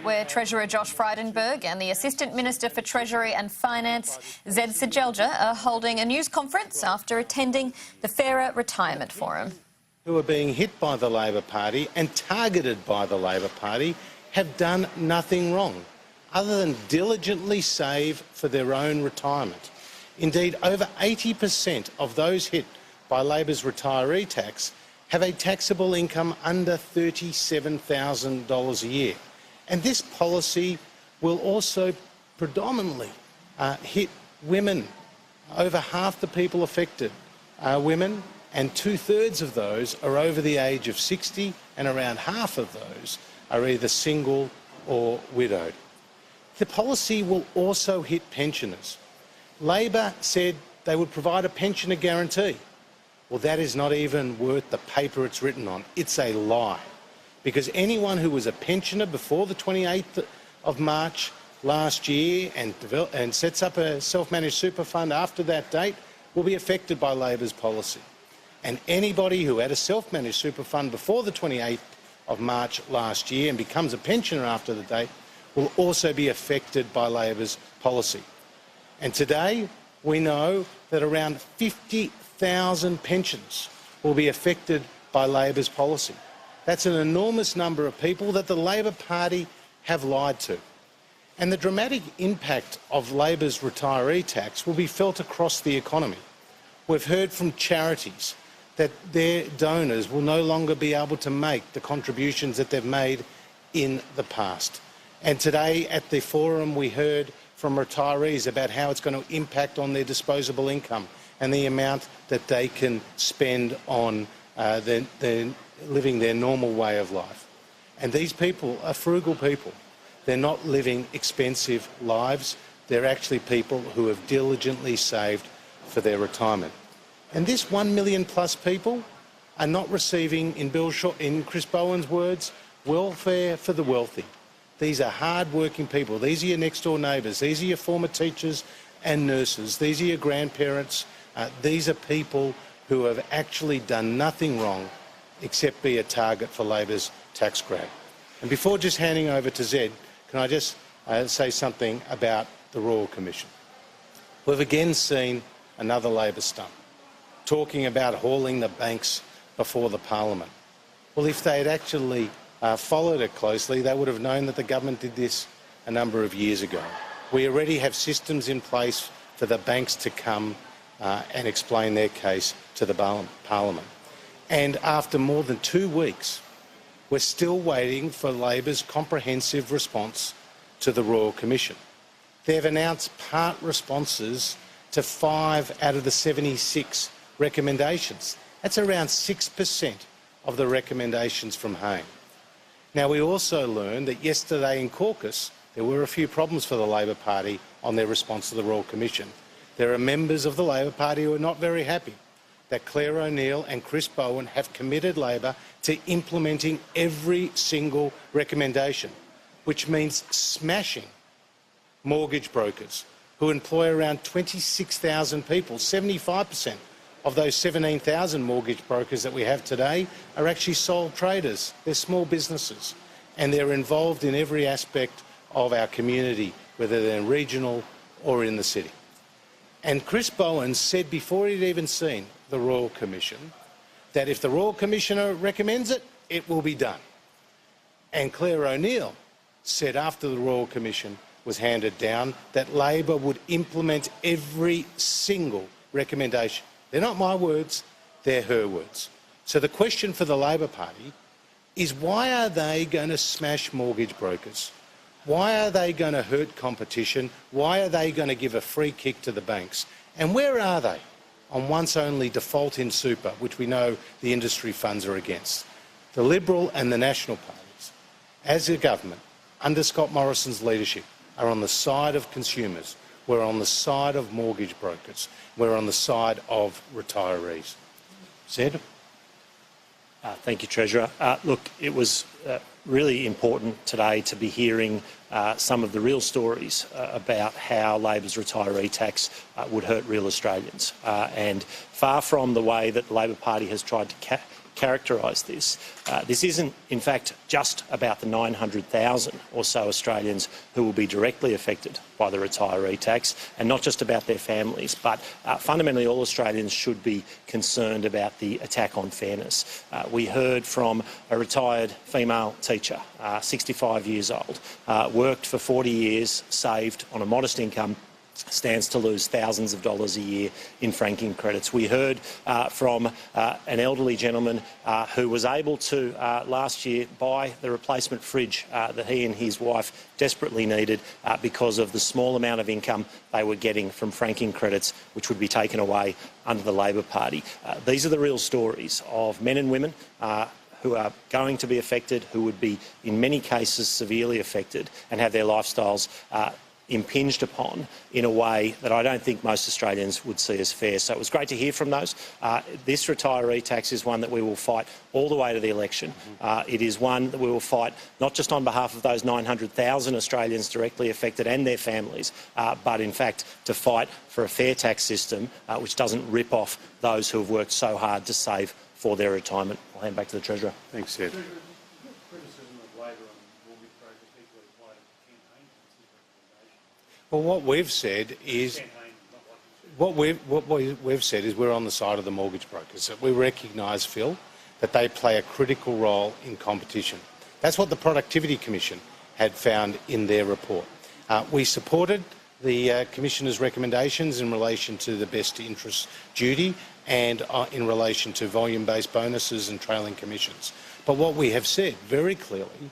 where Treasurer Josh Frydenberg and the Assistant Minister for Treasury and Finance, Zed Sejelja, are holding a news conference after attending the Fairer Retirement Forum. Who are being hit by the Labor Party and targeted by the Labor Party have done nothing wrong other than diligently save for their own retirement. Indeed, over 80% of those hit by Labor's retiree tax have a taxable income under $37,000 a year. And this policy will also predominantly hit women. Over half the people affected are women, and two-thirds of those are over the age of 60, and around half of those are either single or widowed. The policy will also hit pensioners. Labor said they would provide a pensioner guarantee. Well, that is not even worth the paper it's written on. It's a lie. Because anyone who was a pensioner before the 28th of March last year and sets up a self-managed super fund after that date will be affected by Labor's policy. And anybody who had a self-managed super fund before the 28th of March last year and becomes a pensioner after the date will also be affected by Labor's policy. And today we know that around 50,000 pensions will be affected by Labor's policy. That's an enormous number of people that the Labor Party have lied to. And the dramatic impact of Labor's retiree tax will be felt across the economy. We've heard from charities that their donors will no longer be able to make the contributions that they've made in the past. And today at the forum we heard from retirees about how it's going to impact on their disposable income and the amount that they can spend on living their normal way of life. And these people are frugal people. They're not living expensive lives. They're actually people who have diligently saved for their retirement. And this 1 million plus people are not receiving, in Chris Bowen's words, welfare for the wealthy. These are hard-working people. These are your next-door neighbours. These are your former teachers and nurses. These are your grandparents. These are people who have actually done nothing wrong except be a target for Labor's tax grab. And before just handing over to Zed, can I just say something about the Royal Commission? We've again seen another Labor stunt, talking about hauling the banks before the Parliament. Well, if they had actually followed it closely, they would have known that the government did this a number of years ago. We already have systems in place for the banks to come and explain their case to the Parliament. And after more than 2 weeks, we're still waiting for Labor's comprehensive response to the Royal Commission. They've announced part responses to 5 out of the 76 recommendations. That's around 6% of the recommendations from Hayne. Now, we also learned that yesterday in caucus there were a few problems for the Labor Party on their response to the Royal Commission. There are members of the Labor Party who are not very happy that Claire O'Neill and Chris Bowen have committed Labor to implementing every single recommendation, which means smashing mortgage brokers who employ around 26,000 people. 75% of those 17,000 mortgage brokers that we have today are actually sole traders. They're small businesses, and they're involved in every aspect of our community, whether they're regional or in the city. And Chris Bowen said before he'd even seen the Royal Commission that if the Royal Commissioner recommends it, it will be done. And Claire O'Neill said after the Royal Commission was handed down that Labor would implement every single recommendation. They're not my words, they're her words. So the question for the Labor Party is, why are they going to smash mortgage brokers? Why are they going to hurt competition? Why are they going to give a free kick to the banks? And where are they on once-only default in super, which we know the industry funds are against? The Liberal and the National parties, as a government, under Scott Morrison's leadership, are on the side of consumers. We're on the side of mortgage brokers. We're on the side of retirees. Zed? Thank you, Treasurer. Look, it was really important today to be hearing some of the real stories about how Labor's retiree tax would hurt real Australians. And far from the way that the Labor Party has tried to characterise this. This isn't, in fact, just about the 900,000 or so Australians who will be directly affected by the retiree tax, and not just about their families, but fundamentally all Australians should be concerned about the attack on fairness. We heard from a retired female teacher, 65 years old, worked for 40 years, saved on a modest income, stands to lose thousands of dollars a year in franking credits. We heard from an elderly gentleman who was able to last year buy the replacement fridge that he and his wife desperately needed because of the small amount of income they were getting from franking credits, which would be taken away under the Labor Party. These are the real stories of men and women who are going to be affected, who would be in many cases severely affected and have their lifestyles impinged upon in a way that I don't think most Australians would see as fair. So it was great to hear from those. This retiree tax is one that we will fight all the way to the election. It is one that we will fight not just on behalf of those 900,000 Australians directly affected and their families, but in fact to fight for a fair tax system which doesn't rip off those who have worked so hard to save for their retirement. I'll hand back to the Treasurer. Thanks, Ed. Well, what we've said is we're on the side of the mortgage brokers. That we recognise, Phil, that they play a critical role in competition. That's what the Productivity Commission had found in their report. We supported the Commissioner's recommendations in relation to the best interest duty and in relation to volume-based bonuses and trailing commissions. But what we have said very clearly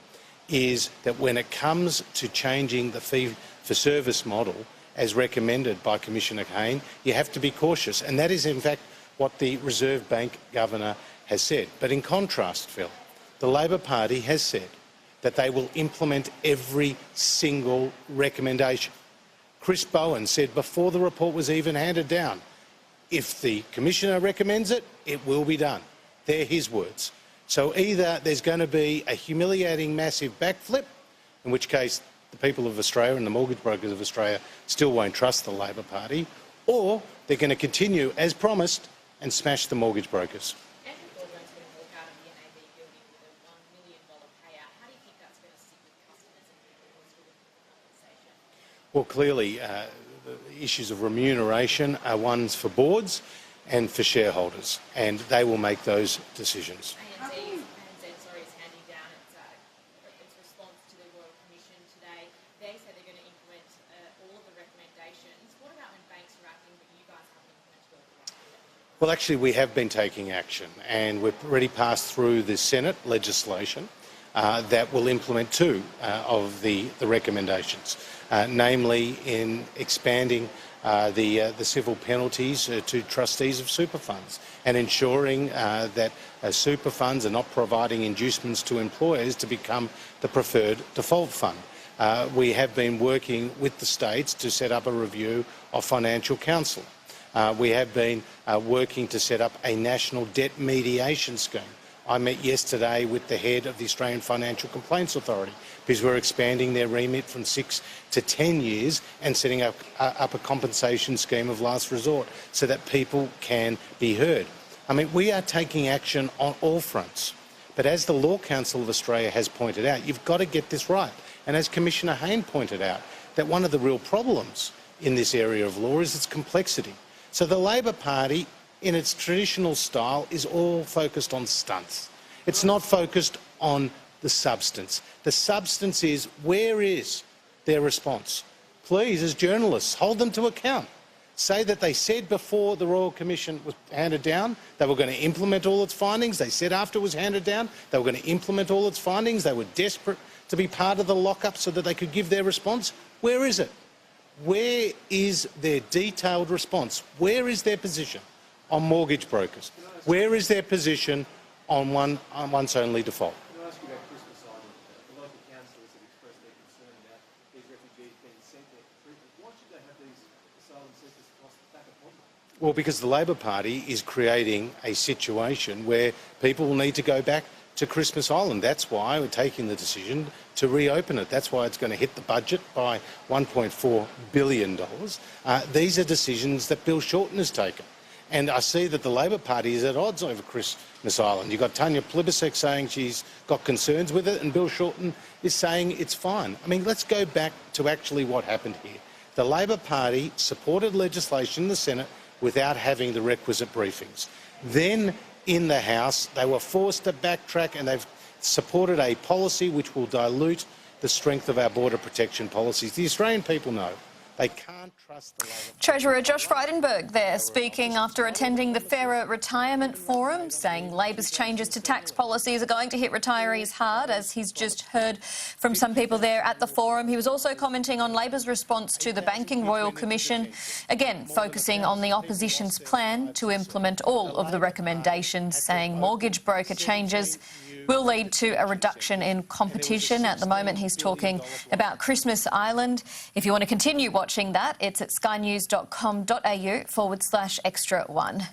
is that when it comes to changing the fee for service model as recommended by Commissioner Hayne, you have to be cautious, and that is in fact what the Reserve Bank Governor has said. But in contrast, Phil, the Labor Party has said that they will implement every single recommendation. Chris Bowen said before the report was even handed down, if the Commissioner recommends it, it will be done. They're his words. So either there's going to be a humiliating massive backflip, in which case the people of Australia and the mortgage brokers of Australia still won't trust the Labor Party, or they're going to continue, as promised, and smash the mortgage brokers. Well, clearly, the issues of remuneration are ones for boards and for shareholders, and they will make those decisions. Well, actually, we have been taking action, and we've already passed through the Senate legislation that will implement two of the recommendations, namely in expanding the civil penalties to trustees of super funds and ensuring that super funds are not providing inducements to employers to become the preferred default fund. We have been working with the states to set up a review of financial counsel. We have been working to set up a national debt mediation scheme. I met yesterday with the head of the Australian Financial Complaints Authority because we're expanding their remit from 6 to 10 years and setting up a compensation scheme of last resort so that people can be heard. I mean, we are taking action on all fronts. But as the Law Council of Australia has pointed out, you've got to get this right. And as Commissioner Hayne pointed out, that one of the real problems in this area of law is its complexity. So the Labor Party, in its traditional style, is all focused on stunts. It's not focused on the substance. The substance is, where is their response? Please, as journalists, hold them to account. Say that they said before the Royal Commission was handed down they were going to implement all its findings. They said after it was handed down they were going to implement all its findings. They were desperate to be part of the lock-up so that they could give their response. Where is it? Where is their detailed response? Where is their position on mortgage brokers? Where is their position on once only default? Can I ask you about Christmas Island? The local councillors have expressed their concern about these refugees being sent there for treatment. Why should they have these asylum seekers back upon them? Well, because the Labor Party is creating a situation where people will need to go back to Christmas Island. That's why we're taking the decision to reopen it. That's why it's going to hit the budget by $1.4 billion. These are decisions that Bill Shorten has taken. And I see that the Labor Party is at odds over Christmas Island. You've got Tanya Plibersek saying she's got concerns with it, and Bill Shorten is saying it's fine. I mean, let's go back to actually what happened here. The Labor Party supported legislation in the Senate without having the requisite briefings. Then in the House, they were forced to backtrack, and they've supported a policy which will dilute the strength of our border protection policies. The Australian people know they can't trust the Labor Party. Treasurer Josh Frydenberg there speaking after attending the Fairer Retirement Forum, saying Labor's changes to tax policies are going to hit retirees hard, as he's just heard from some people there at the forum. He was also commenting on Labor's response to the Banking Royal Commission, again focusing on the opposition's plan to implement all of the recommendations, saying mortgage broker changes will lead to a reduction in competition. At the moment, he's talking about Christmas Island. If you want to continue watching that, it's at skynews.com.au/extra1.